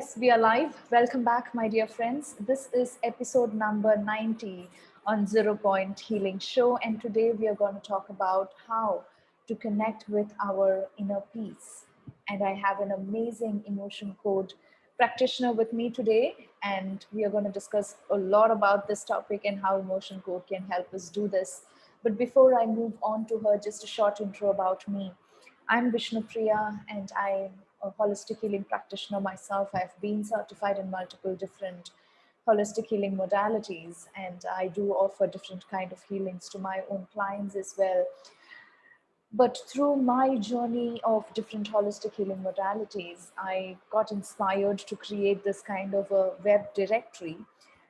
Yes, we are live. Welcome back, my dear friends. This is episode number 90 on Zero Point Healing Show. And today we are going to talk about how to connect with our inner peace. And I have an amazing emotion code practitioner with me today. And we are going to discuss a lot about this topic and how emotion code can help us do this. But before I move on to her, just a short intro about me. I'm Vishnupriya and I'm a holistic healing practitioner myself. I've been certified in multiple different holistic healing modalities and I do offer different kind of healings to my own clients as well. But through my journey of different holistic healing modalities, I got inspired to create this kind of a web directory.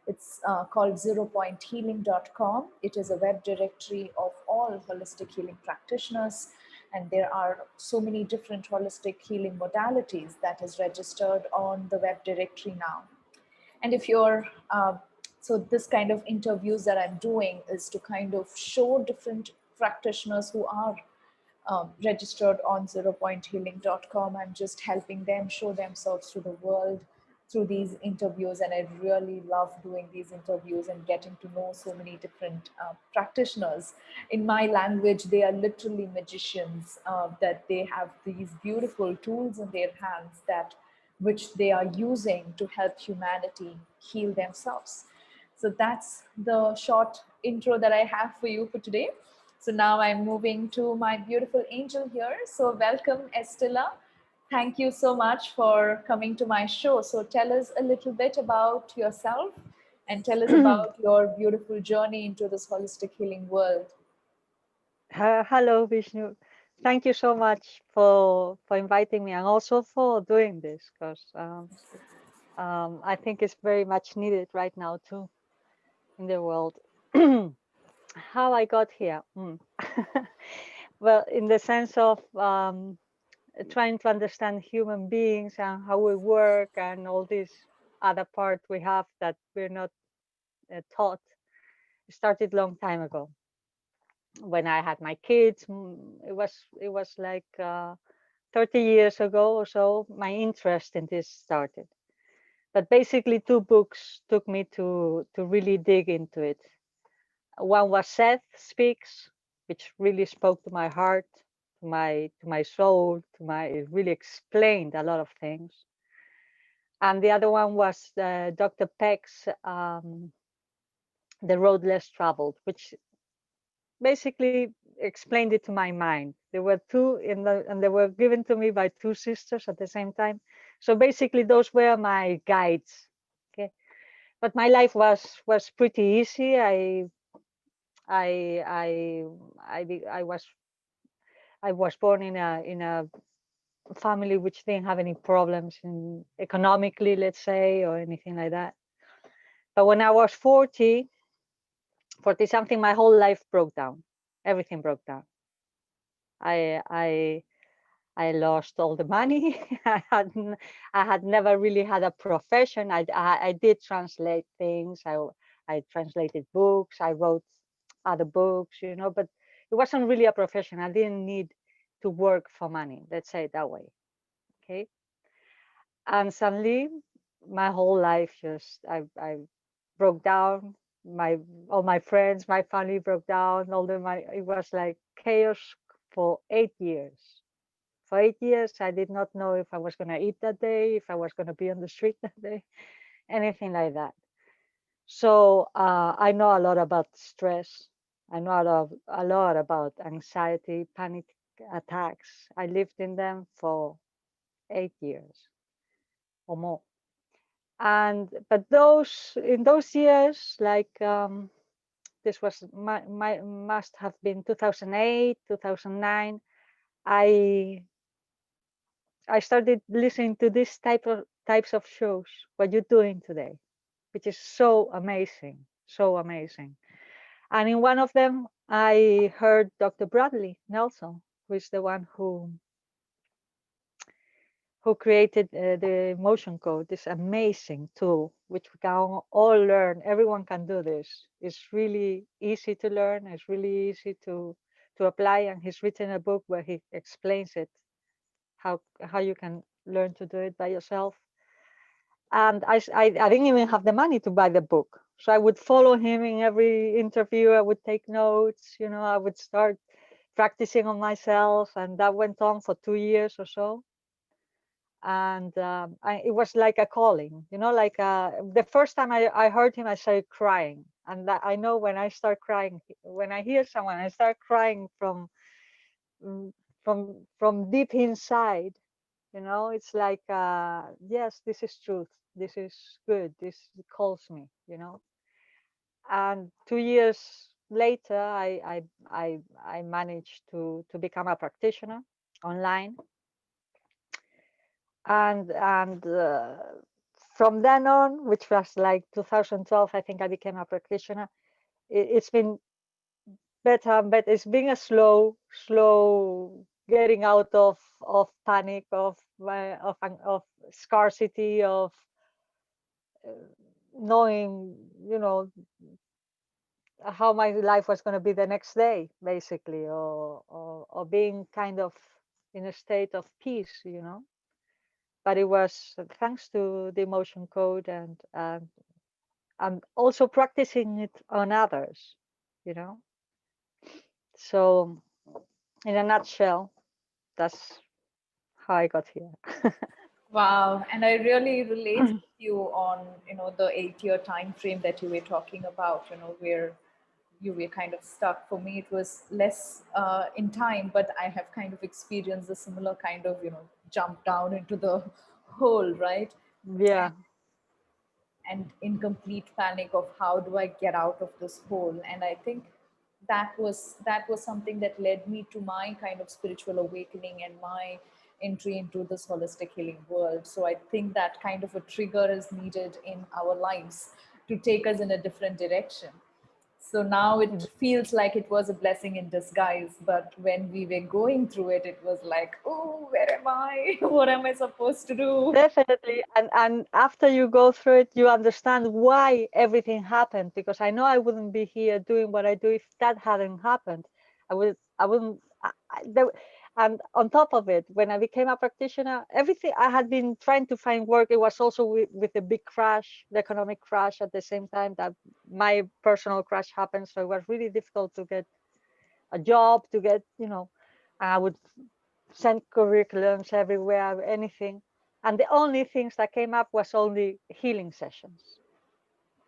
It's called zeropointhealing.com. It is a web directory of all holistic healing practitioners. And there are so many different holistic healing modalities that is registered on the web directory now. And if you're, so this kind of interviews that I'm doing is to kind of show different practitioners who are registered on zeropointhealing.com. I'm just helping them show themselves to the world through these interviews. And I really love doing these interviews and getting to know so many different practitioners. In my language, they are literally magicians, that they have these beautiful tools in their hands that which they are using to help humanity heal themselves. So that's the short intro that I have for you for today. So now I'm moving to my beautiful angel here. So welcome, Estela. Thank you so much for coming to my show. So tell us a little bit about yourself and tell us about your beautiful journey into this holistic healing world. Hello, Vishnu. Thank you so much for inviting me and also for doing this because I think it's very much needed right now too in the world. How I got here? Well, in the sense of trying to understand human beings and how we work and all this other part we have that we're not taught. It started long time ago when I had my kids. It was like 30 years ago or so. My interest in this started, but basically two books took me to really dig into it. One was Seth Speaks, which really spoke to my heart, to my soul, to my it really explained a lot of things. And the other one was Dr. Peck's The Road Less Traveled, which basically explained it to my mind. There were two and they were given to me by two sisters at the same time. So basically, those were my guides. Okay, but my life was pretty easy. I I I I was born in a family which didn't have any problems in economically, let's say, or anything like that. But when I was 40 something, my whole life broke down. Everything broke down. I I I lost all the money. I had never really had a profession. I did translate things. I translated books. I wrote other books, but it wasn't really a profession. I didn't need to work for money. Let's say it that way. Okay. And suddenly, my whole life just I broke down. My all my friends, my family broke down. It was like chaos for 8 years. For 8 years, I did not know if I was going to eat that day, if I was going to be on the street that day, anything like that. So I know a lot about stress. I know a lot about anxiety, panic attacks. I lived in them for 8 years or more. And but those in those years, like this was my must have been 2008, 2009. I I started listening to this types of shows. What you're doing today, which is so amazing, so amazing. And in one of them, I heard Dr. Bradley Nelson, who is the one who created the emotion code, this amazing tool, which we can all learn. Everyone can do this. It's really easy to learn. It's really easy to apply. And he's written a book where he explains it, how you can learn to do it by yourself. And I didn't even have the money to buy the book. So I would follow him in every interview. I would take notes, I would start practicing on myself. And that went on for 2 years or so. And it was like a calling, like the first time I heard him, I started crying. And that I know when I start crying, when I hear someone, I start crying mm, from deep inside. It's like, yes, this is truth. This is good. This calls me. And 2 years later, I managed to become a practitioner online. And from then on, which was like 2012, I think I became a practitioner. It's been better and better. It's been a slow getting out of panic, of scarcity, of uh, knowing, how my life was going to be the next day, basically, or being kind of in a state of peace. But it was thanks to the emotion code, and also practicing it on others, you know. So, in a nutshell, that's how I got here. Wow, and I really relate with you on, the 8-year time frame that you were talking about, where you were kind of stuck. For me, it was less in time, but I have kind of experienced a similar kind of, jump down into the hole, right? Yeah. And in complete panic of how do I get out of this hole. And I think that was something that led me to my kind of spiritual awakening and my entry into this holistic healing world. So I think that kind of a trigger is needed in our lives to take us in a different direction. So now it feels like it was a blessing in disguise. But when we were going through it, it was like, oh, where am I? What am I supposed to do? Definitely. And after you go through it, you understand why everything happened. Because I know I wouldn't be here doing what I do if that hadn't happened. I wouldn't. And on top of it, when I became a practitioner, everything I had been trying to find work, it was also with the big crash, the economic crash, at the same time that my personal crash happened. So it was really difficult to get a job, to get, I would sent curriculums everywhere, anything. And the only things that came up was only healing sessions.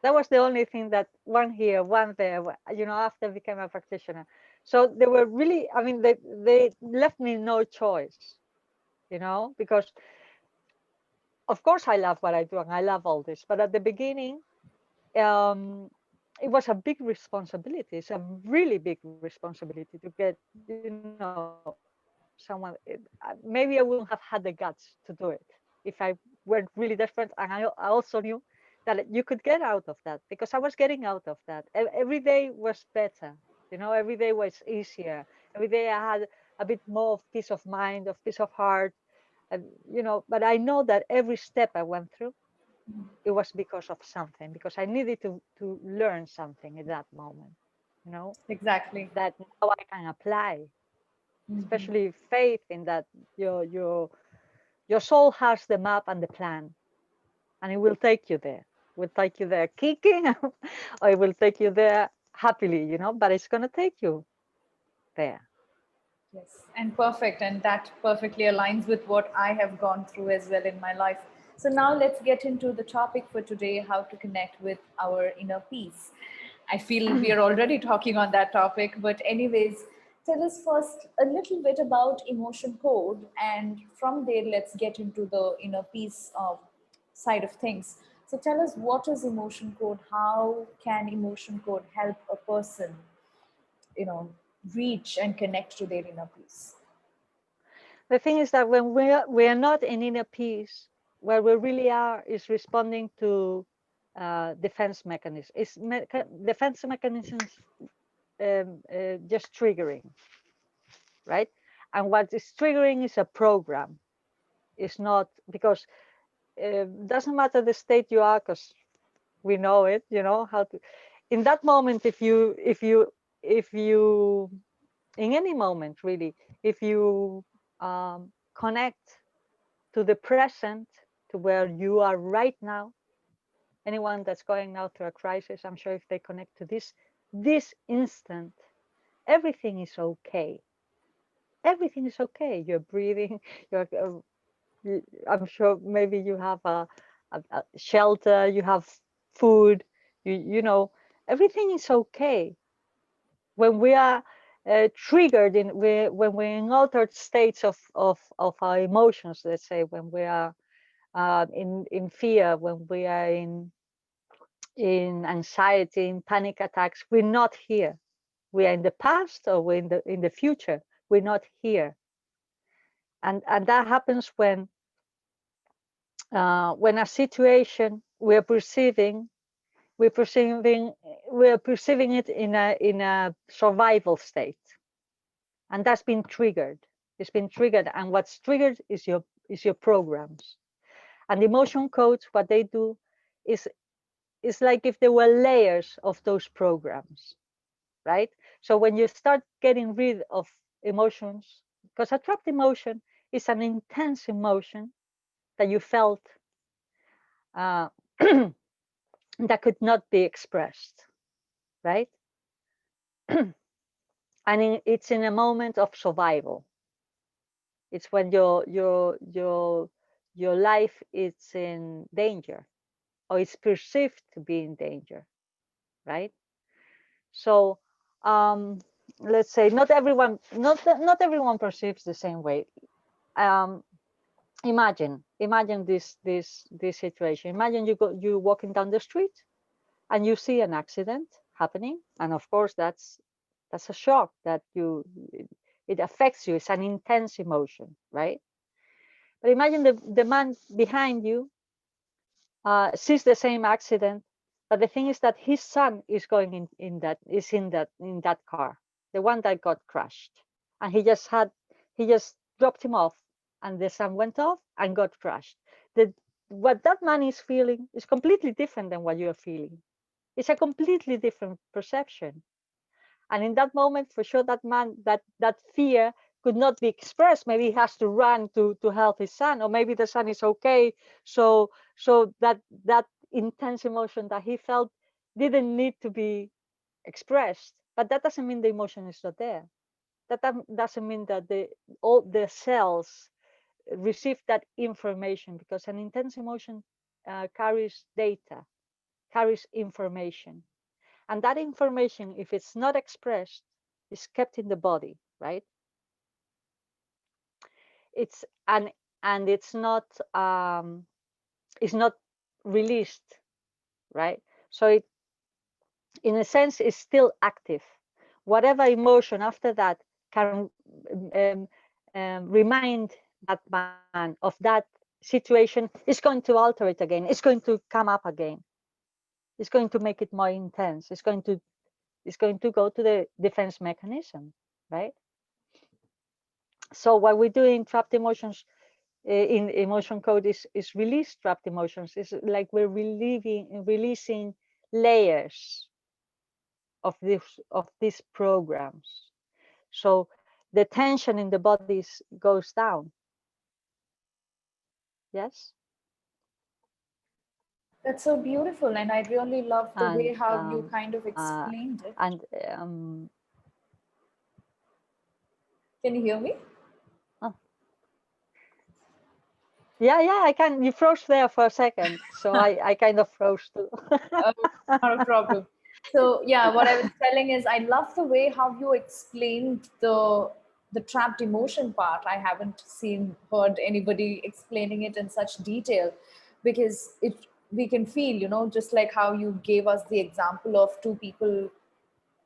That was the only thing, that one here, one there, after I became a practitioner. So they were really, I mean, they left me no choice, because of course I love what I do and I love all this. But at the beginning, um, it was a big responsibility. It's a really big responsibility to get, someone. Maybe I wouldn't have had the guts to do it if I weren't really desperate. And I also knew that you could get out of that, because I was getting out of that. Every day was better. Every day was easier. Every day I had a bit more of peace of mind, of peace of heart. And, but I know that every step I went through, it was because of something, because I needed to learn something at that moment, Exactly. that now I can apply, especially faith in that your soul has the map and the plan, and it will take you there. It will take you there kicking, or it will take you there happily, but it's going to take you there. Yes, and perfect. And that perfectly aligns with what I have gone through as well in my life. So now let's get into the topic for today, how to connect with our inner peace. I feel we are already talking on that topic, but anyways, tell us first a little bit about emotion code, and from there, let's get into the inner peace side of things. So tell us, what is emotion code? How can emotion code help a person, you know, reach and connect to their inner peace? The thing is that when we are not in inner peace, where we really are is responding to defense mechanisms. Defense mechanisms, just triggering, right? And what is triggering is a program. It's not because doesn't matter the state you are, because we know it. How to. In that moment, if you in any moment really, if you connect to the present, to where you are right now, anyone that's going now through a crisis, I'm sure if they connect to this instant, everything is okay. Everything is okay. You're breathing. You're. I'm sure maybe you have a shelter. You have food. You know everything is okay. When we are triggered when we're in altered states of our emotions, let's say when we are in fear, when we are in anxiety, in panic attacks, we're not here. We are in the past or we're in the future. We're not here. And that happens when a situation we're perceiving we're perceiving it in a survival state, and that's been triggered. It's been triggered, and what's triggered is your programs. And the emotion codes, what they do is like if there were layers of those programs, right? So when you start getting rid of emotions, because a trapped emotion is an intense emotion that you felt uh, that could not be expressed, right? And it's in a moment of survival. It's when your life is in danger, or it's perceived to be in danger, right? So let's say not everyone perceives the same way. um, imagine this situation. Imagine you walking down the street and you see an accident happening, and of course that's a shock that it affects you. It's an intense emotion, right? But imagine the man behind you sees the same accident, but the thing is that his son is going in that car, the one that got crushed, and he just dropped him off, and the son went off and got crushed. The What that man is feeling is completely different than what you are feeling. It's a completely different perception. And in that moment, for sure, that man, that fear could not be expressed. Maybe he has to run to help his son, or maybe the son is okay. So that intense emotion that he felt didn't need to be expressed. But that doesn't mean the emotion is not there. Doesn't mean that all the cells receive that information, because an intense emotion carries data, carries information. And that information, if it's not expressed, is kept in the body, right? It's and it's not released, right? So it, in a sense, is still active. Whatever emotion after that can um, remind that man of that situation, is going to alter it again. It's going to come up again. It's going to make it more intense. It's going to go to the defense mechanism, right? So what we do in trapped emotions, in emotion code, is release trapped emotions. It's like we're releasing layers of these programs. So the tension in the body goes down. Yes. That's so beautiful, and I really love the and way how you um, kind of uh, explained it. and um, Can you hear me? oh, yeah, I can. You froze there for a second, so I kind of froze too. Uh, Not a problem. So yeah, what I was telling is I love the way how you explained the trapped emotion part. I haven't heard anybody explaining it in such detail, because it we can feel, just like how you gave us the example of two people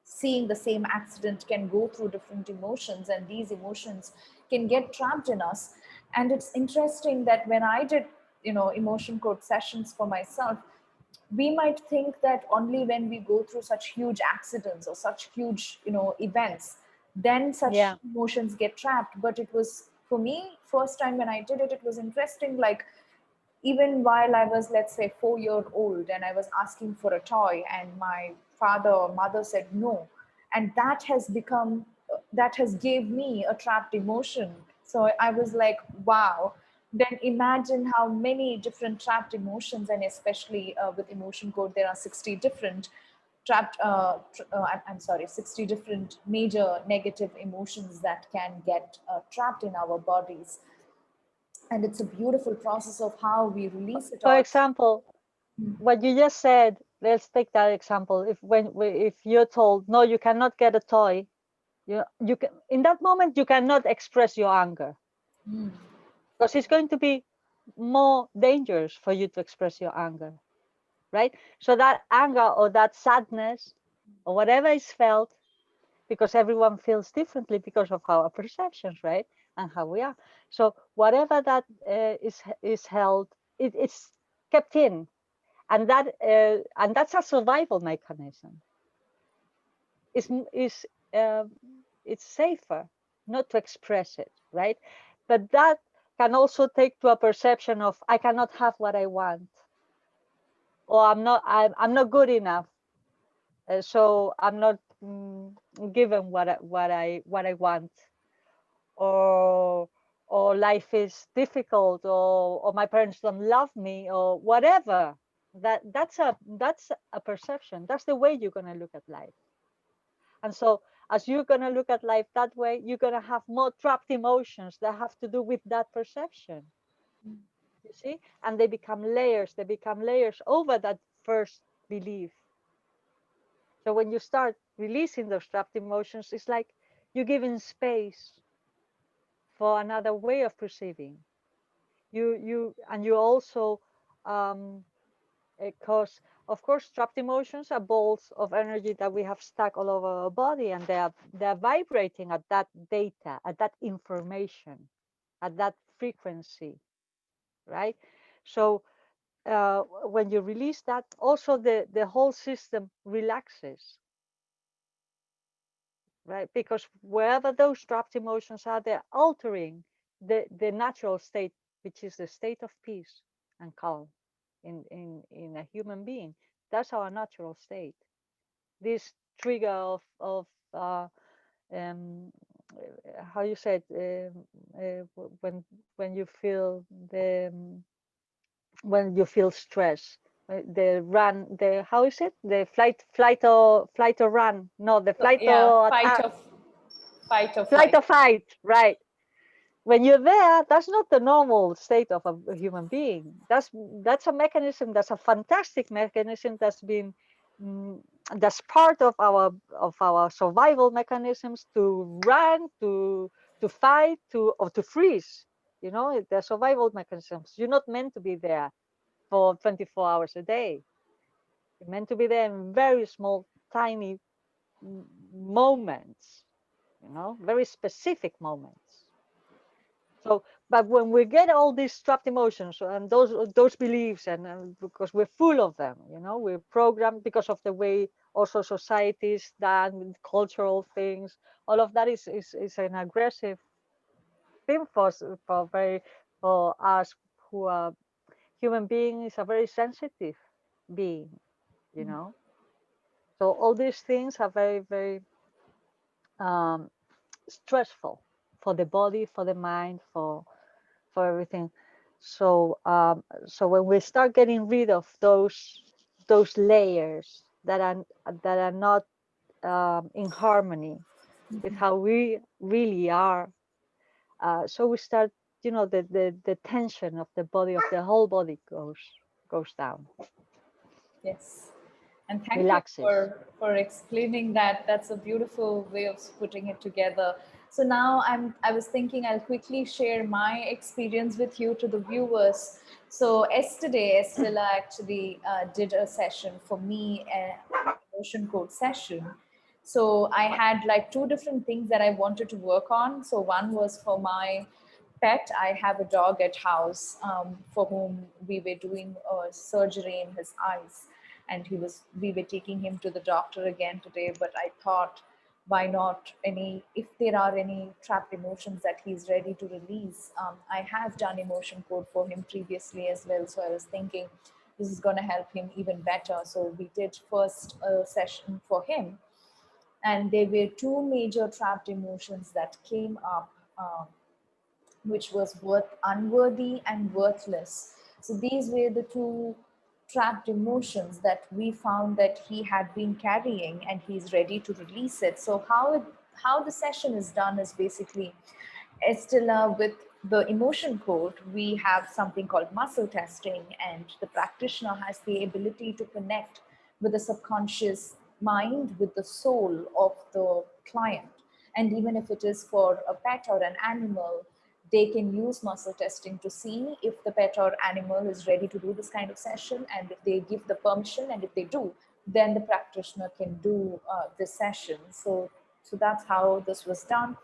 seeing the same accident can go through different emotions, and these emotions can get trapped in us. And it's interesting that when I did emotion code sessions for myself, we might think that only when we go through such huge accidents or such huge events, then such Yeah, emotions get trapped. But it was, for me, first time when I did it, it was interesting. Like, even while I was, let's say, 4 year old, and I was asking for a toy, and my father or mother said no, and that has gave me a trapped emotion. So I was like, wow. then imagine how many different trapped emotions, and especially with emotion code, there are 60 different trapped, I'm sorry, 60 different major negative emotions that can get trapped in our bodies. And it's a beautiful process of how we release it For all. example, what you just said, let's take that example. If you're told no, you cannot get a toy, you can, in that moment you cannot express your anger, because it's going to be more dangerous for you to express your anger, right? So that anger or that sadness or whatever is felt, because everyone feels differently because of our perceptions, right? And how we are. So whatever that is held, it's kept in, and that's a survival mechanism. Is it's safer not to express it, right? But that can also take to a perception of I cannot have what I want, or I'm not good enough, so I'm not given what I want, or life is difficult, or my parents don't love me, or whatever. That's a perception. That's the way you're gonna look at life. And so, as you're going to look at life that way, you're going to have more trapped emotions that have to do with that perception. You see? And they become layers over that first belief. So, when you start releasing those trapped emotions, it's like you're giving space for another way of perceiving. You also, um, because of course trapped emotions are balls of energy that we have stuck all over our body, and they're vibrating at that data, at that information, at that frequency, right? So when you release that, also the whole system relaxes, right? Because wherever those trapped emotions are, they're altering the natural state, which is the state of peace and calm in a human being. That's our natural state. This trigger of um, how you said, when you feel when you feel stress, the run, the how is it, the flight or run, no, the So, flight yeah, or attack, fight or flight flight. or fight, right? When you're there, that's not the normal state of a human being. That's a mechanism. That's a fantastic mechanism that's been mm, that's part of our survival mechanisms, to run, to fight, to or to freeze. You know, they're survival mechanisms. You're not meant to be there for 24 hours a day. You're meant to be there in very small, tiny moments. You know, very specific moments. So, but when we get all these trapped emotions and those beliefs, and because we're full of them, you know, we're programmed because of the way also societies done, cultural things, all of that is an aggressive thing for us who are human beings, is a very sensitive being, you know. So all these things are very um, stressful for the body, for the mind, for everything. So when we start getting rid of those layers that are not in harmony with how we really are, so we start, you know, the tension of the body, of the whole body goes down, Yes. And thank you relaxes. for explaining that. That's a beautiful way of putting it together. So now I was thinking I'll quickly share my experience with you to the viewers. So yesterday, Estela actually did a session for me, an emotion code session. So I had like two different things that I wanted to work on. So one was for my pet. I have a dog at house, for whom we were doing a surgery in his eyes, and we were taking him to the doctor again today. But I thought, why not, any if there are any trapped emotions that he's ready to release. I have done emotion code for him previously as well, so I was thinking this is going to help him even better. So we did first a session for him, and there were two major trapped emotions that came up. which was unworthy and worthless. So these were the two trapped emotions that we found that he had been carrying, and he's ready to release it. So how the session is done is basically, Estella, with the emotion code, we have something called muscle testing, and the practitioner has the ability to connect with the subconscious mind, with the soul of the client. And even if it is for a pet or an animal, they can use muscle testing to see if the pet or animal is ready to do this kind of session. And if they give the permission, and if they do, then the practitioner can do this session. So that's how this was done.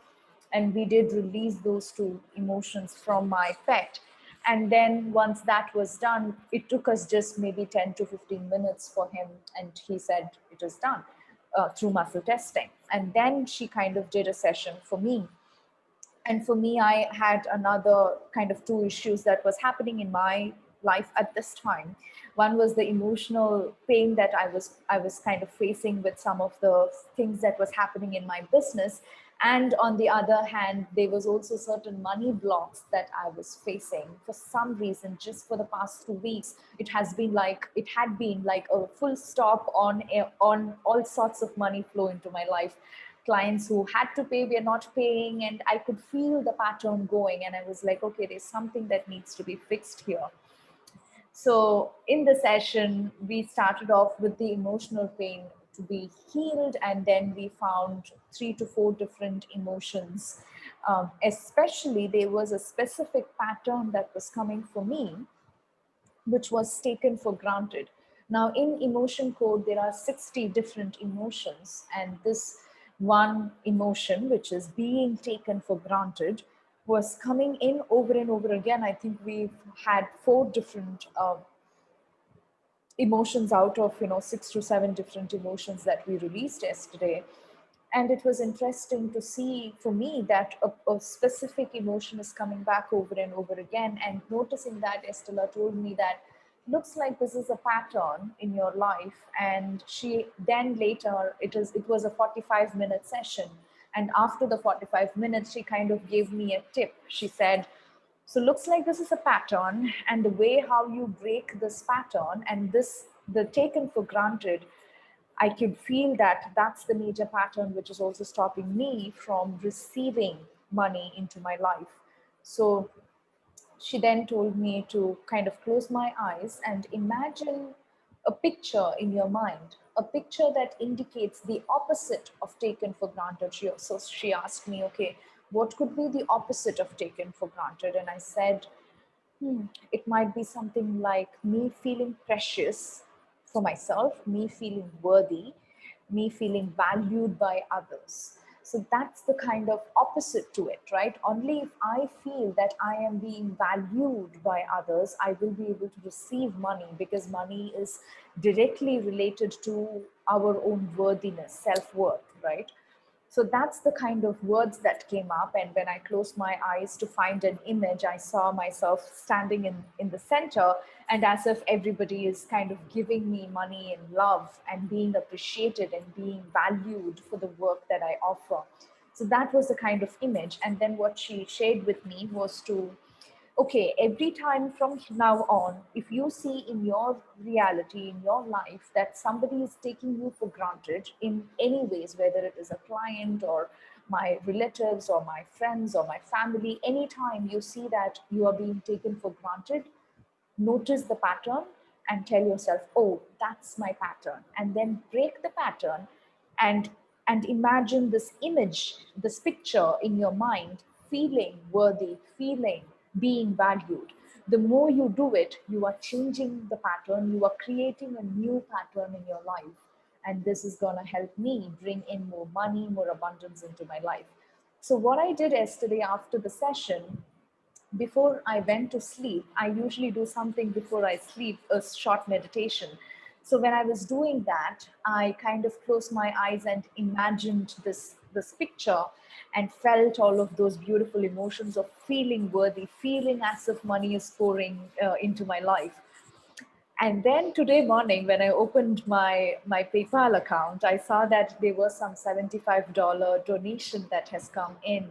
And we did release those two emotions from my pet. And then once that was done, it took us just maybe 10 to 15 minutes for him, and he said it is done through muscle testing. And then she kind of did a session for me. And for me, I had another kind of two issues that was happening in my life at this time. One was the emotional pain that I was kind of facing with some of the things that was happening in my business. And on the other hand, there was also certain money blocks that I was facing for some reason. Just for the past 2 weeks, it had been like a full stop on all sorts of money flow into my life. Clients who had to pay were not paying, and I could feel the pattern going, and I was like, okay, there's something that needs to be fixed here. So in the session, we started off with the emotional pain to be healed, and then we found 3 to 4 different emotions. Especially, there was a specific pattern that was coming for me, which was taken for granted. Now, in emotion code, there are 60 different emotions, and this one emotion, which is being taken for granted, was coming in over and over again. I think we've had 4 different emotions out of 6 to 7 different emotions that we released yesterday. And it was interesting to see for me that a specific emotion is coming back over and over again. And noticing that, Estella told me that looks like this is a pattern in your life. And she then later, it was a 45-minute session, and after the 45 minutes she kind of gave me a tip. She said, so looks like this is a pattern, and the way how you break this pattern and this the taken for granted, I could feel that that's the major pattern which is also stopping me from receiving money into my life. So she then told me to kind of close my eyes and imagine a picture in your mind, a picture that indicates the opposite of taken for granted. So she asked me, okay, what could be the opposite of taken for granted? And I said, it might be something like me feeling precious for myself, me feeling worthy, me feeling valued by others. So that's the kind of opposite to it, right? Only if I feel that I am being valued by others, I will be able to receive money, because money is directly related to our own worthiness, self worth, right? So that's the kind of words that came up. And when I closed my eyes to find an image, I saw myself standing in the center, and as if everybody is kind of giving me money and love and being appreciated and being valued for the work that I offer. So that was the kind of image. And then what she shared with me was to, okay, every time from now on, if you see in your reality, in your life, that somebody is taking you for granted in any ways, whether it is a client or my relatives or my friends or my family, anytime you see that you are being taken for granted, notice the pattern and tell yourself, oh, that's my pattern. And then break the pattern, and imagine this image, this picture in your mind, feeling worthy, feeling being valued. The more you do it, you are changing the pattern, you are creating a new pattern in your life. And this is going to help me bring in more money, more abundance into my life. So what I did yesterday after the session, before I went to sleep, I usually do something before I sleep, a short meditation. So when I was doing that, I kind of closed my eyes and imagined this picture, and felt all of those beautiful emotions of feeling worthy, feeling as if money is pouring into my life. And then today morning, when I opened my PayPal account, I saw that there was some $75 donation that has come in.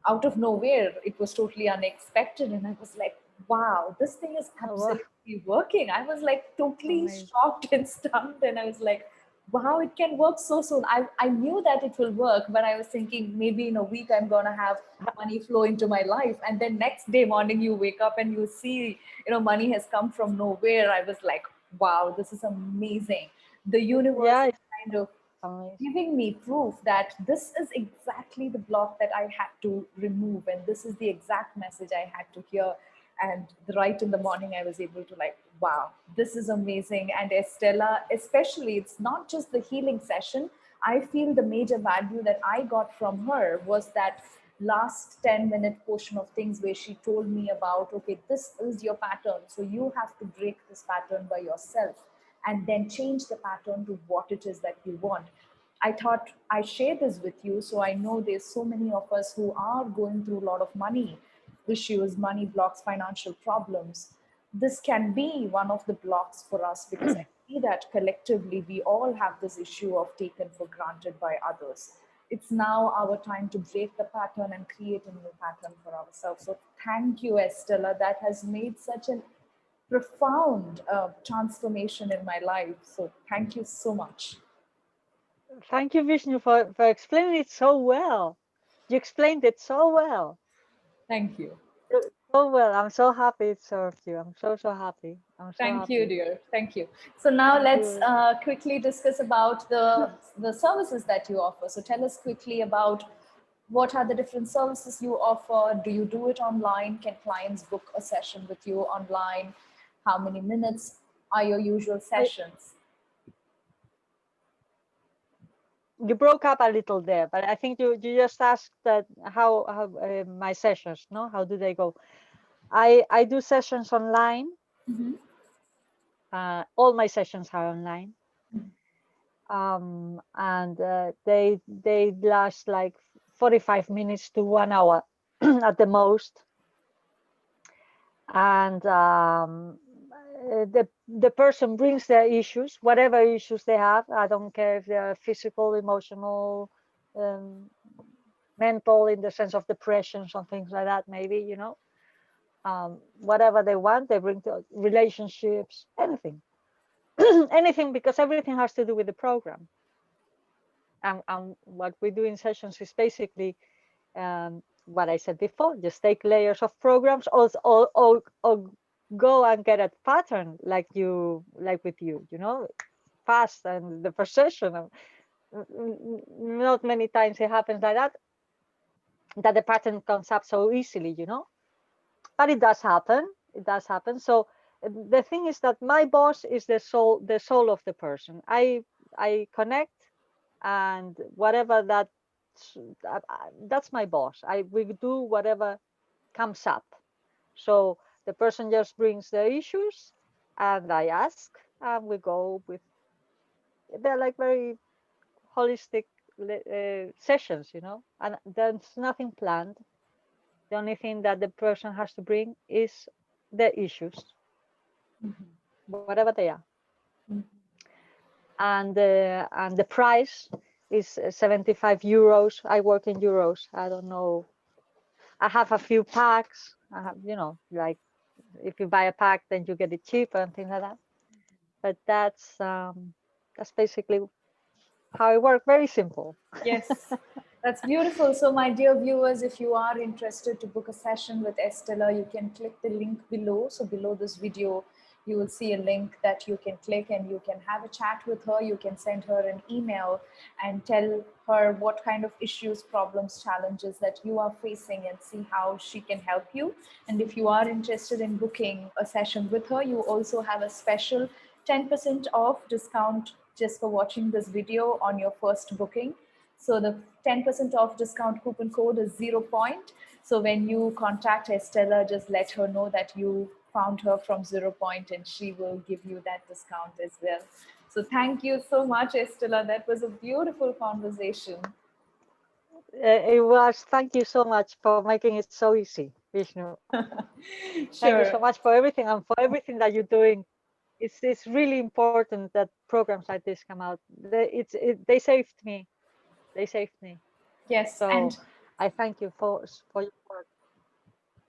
out of nowhere, it was totally unexpected. And I was like, wow, this thing is Oh, wow. absolutely working. I was like totally Amazing. shocked and stunned. And I was like, wow, it can work so soon. I knew that it will work, but I was thinking maybe in a week I'm going to have money flow into my life. And then next day morning, you wake up and you see, money has come from nowhere. I was like, wow, this is amazing. The universe Yeah, is it's kind of amazing. giving me proof that this is exactly the block that I had to remove, and this is the exact message I had to hear. And right in the morning, I was able to like, wow, this is amazing. And Estella, especially, it's not just the healing session. I feel the major value that I got from her was that last 10-minute portion of things where she told me about, okay, this is your pattern. So you have to break this pattern by yourself and then change the pattern to what it is that you want. I thought I share this with you. So I know there's so many of us who are going through a lot of money issues, money blocks, financial problems. This can be one of the blocks for us because I see that collectively we all have this issue of taken for granted by others. It's now our time to break the pattern and create a new pattern for ourselves. So thank you, Estella. That has made such an profound transformation in my life. So thank you so much. Thank you, Vishnu, for explaining it so well. You explained it so well. Thank you. So well. I'm so happy it served you. I'm so happy. I'm so Thank you, happy. dear. Thank you. So now Thank let's you. quickly discuss about the services that you offer. So tell us quickly about what are the different services you offer. Do you do it online? Can clients book a session with you online? How many minutes are your usual I, sessions? you broke up a little there, but I think you just asked that how my sessions, no? How do they go? I do sessions online. Mm-hmm. All my sessions are online. And they last like 45 minutes to 1 hour at the most. And the person brings their issues, whatever issues they have. I don't care if they're physical, emotional, um, mental, in the sense of depression, some things like that, maybe, whatever they want, they bring to relationships, anything. Anything, because everything has to do with the program. And what we do in sessions is basically what I said before: just take layers of programs, or go and get a pattern like with you, fast. And the first session, not many times it happens like that the pattern comes up so easily, but it does happen. It does happen. So the thing is that my boss is the soul of the person. I connect, and whatever that's my boss. We do whatever comes up. So the person just brings their issues, and I ask, and we go with. They're like very holistic sessions, and there's nothing planned. The only thing that the person has to bring is the issues, whatever they are. And the price is 75 euros. I work in euros. I don't know. I have a few packs. I have, like, if you buy a pack, then you get it cheaper and things like that. But that's basically how it works. Very simple. Yes, that's beautiful. So, my dear viewers, if you are interested to book a session with Estella, you can click the link below. So, below this video, you will see a link that you can click and you can have a chat with her. You can send her an email and tell her what kind of issues, problems, challenges that you are facing and see how she can help you. And if you are interested in booking a session with her, you also have a special 10% off discount just for watching this video on your first booking. So the 10% off discount coupon code is 0 point. So when you contact Estella, just let her know that you found her from 0 point and she will give you that discount as well. So thank you so much, Estella. That was a beautiful conversation. It was. Thank you so much for making it so easy, Vishnu. Thank you Sure. so much for everything, and for everything that you're doing. It's really important that programs like this come out. They saved me. They saved me. Yes. So And I I thank you for your work.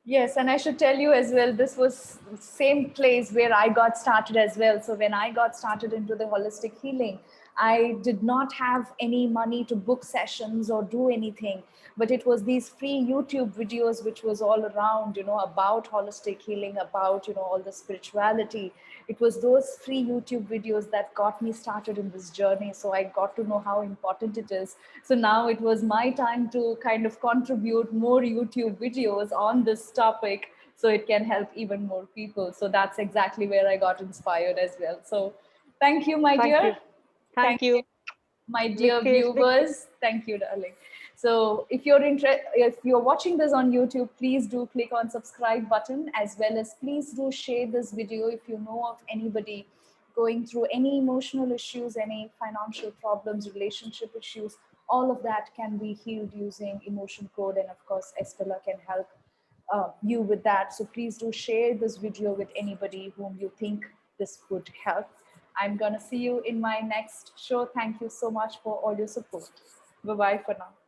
Yes, and I should tell you as well, this was same place where I got started as well. So when I got started into the holistic healing, I did not have any money to book sessions or do anything, but it was these free YouTube videos which was all around, about holistic healing, about, all the spirituality. It was those free YouTube videos that got me started in this journey. So I got to know how important it is. So now it was my time to kind of contribute more YouTube videos on this topic so it can help even more people. So that's exactly where I got inspired as well. So thank you, my Thank dear. you. Thank Thank you, you. my Big dear kiss, big kiss. viewers. Thank you, darling. So if you're watching this on YouTube, please do click on subscribe button, as well as please do share this video if you know of anybody going through any emotional issues, any financial problems, relationship issues. All of that can be healed using emotion code, and of course Estella can help you with that. So please do share this video with anybody whom you think this would help. I'm going to see you in my next show. Thank you so much for all your support. Bye bye for now.